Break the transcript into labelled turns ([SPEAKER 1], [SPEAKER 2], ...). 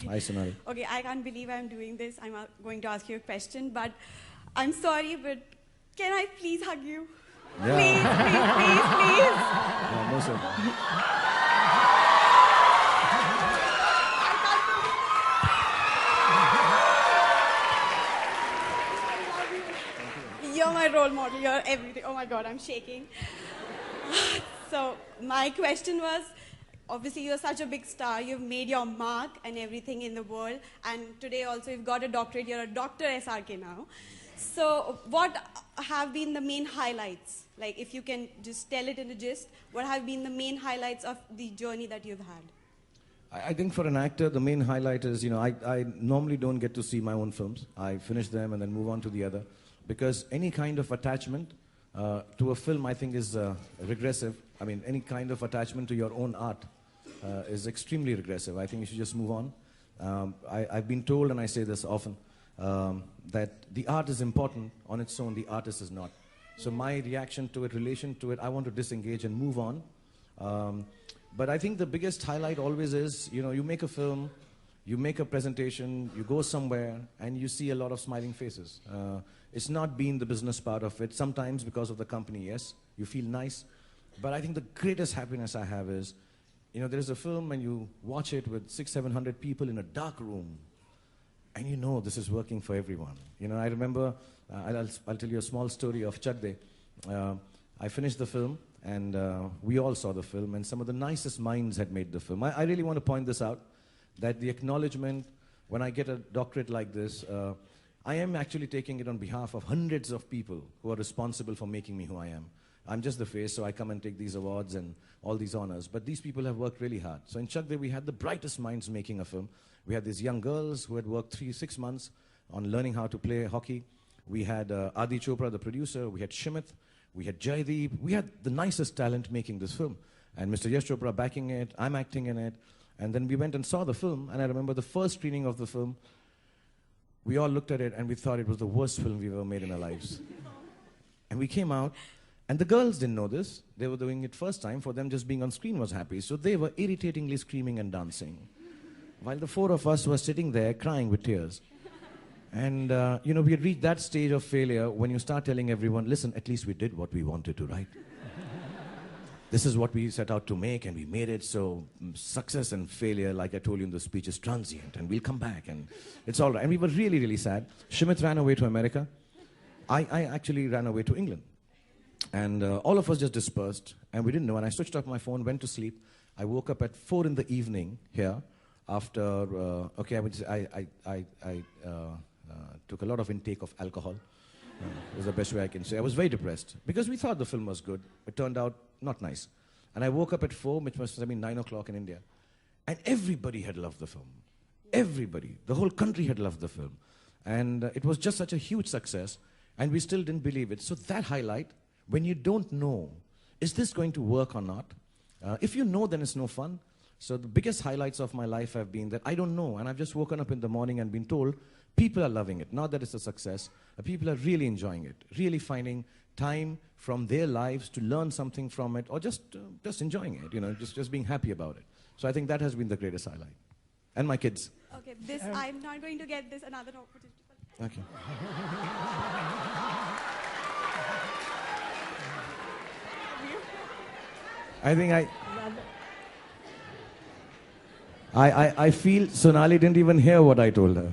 [SPEAKER 1] Hi, Sonali.
[SPEAKER 2] Okay, I can't believe I'm doing this. I'm going to ask you a question, but I'm sorry, but can I please hug you?
[SPEAKER 1] Yeah.
[SPEAKER 2] Please.
[SPEAKER 1] Yeah, no, sir.
[SPEAKER 2] You're my role model. You're everything. Oh my God, I'm shaking. So my question was, obviously you're such a big star. You've made your mark and everything in the world. And today also you've got a doctorate. You're a Dr. SRK now. So what have been the main highlights? Like if you can just tell it in a gist, what have been the main highlights of the journey that you've had?
[SPEAKER 1] I think for an actor, the main highlight is, I normally don't get to see my own films. I finish them and then move on to the other. Because any kind of attachment to a film, I think, is regressive. I mean, any kind of attachment to your own art is extremely regressive. I think you should just move on. I've been told, and I say this often, that the art is important on its own, the artist is not. So my reaction to it, relation to it, I want to disengage and move on. But I think the biggest highlight always is, you make a film, you make a presentation, you go somewhere, and you see a lot of smiling faces. It's not been the business part of it. Sometimes because of the company, yes, you feel nice. But I think the greatest happiness I have is, there's a film and you watch it with 600-700 people in a dark room, and you know this is working for everyone. I remember, I'll tell you a small story of Chak De. I finished the film, and we all saw the film, and some of the nicest minds had made the film. I really want to point this out, that the acknowledgement, when I get a doctorate like this, I am actually taking it on behalf of hundreds of people who are responsible for making me who I am. I'm just the face, so I come and take these awards and all these honors. But these people have worked really hard. So in Chak De, we had the brightest minds making a film. We had these young girls who had worked 6 months on learning how to play hockey. We had Adi Chopra, the producer. We had Shimit. We had Jaideep. We had the nicest talent making this film. And Mr. Yash Chopra backing it. I'm acting in it. And then we went and saw the film. And I remember the first screening of the film, we all looked at it and we thought it was the worst film we've ever made in our lives. And we came out, and the girls didn't know this. They were doing it first time. For them, just being on screen was happy. So they were irritatingly screaming and dancing, while the 4 of us were sitting there crying with tears. And, we had reached that stage of failure when you start telling everyone, listen, at least we did what we wanted to, right? This is what we set out to make, and we made it. So success and failure, like I told you in the speech, is transient, and we'll come back, and it's all right. And we were really, really sad. Shimit ran away to America. I actually ran away to England. And all of us just dispersed, and we didn't know. And I switched off my phone, went to sleep. I woke up at 4 in the evening here after, I took a lot of intake of alcohol. Is the best way I can say. I was very depressed because we thought the film was good. It turned out not nice. And I woke up at 4, which must have been 9 o'clock in India. And everybody had loved the film. Everybody. The whole country had loved the film. And it was just such a huge success. And we still didn't believe it. So that highlight, when you don't know, is this going to work or not? If you know, then it's no fun. So the biggest highlights of my life have been that I don't know. And I've just woken up in the morning and been told, people are loving it. Not that it's a success. People are really enjoying it, really finding time from their lives to learn something from it, or just enjoying it, just being happy about it. So I think that has been the greatest highlight. And my kids.
[SPEAKER 2] Okay, I'm not going to get this another opportunity.
[SPEAKER 1] Okay. I think I feel Sonali didn't even hear what I told her.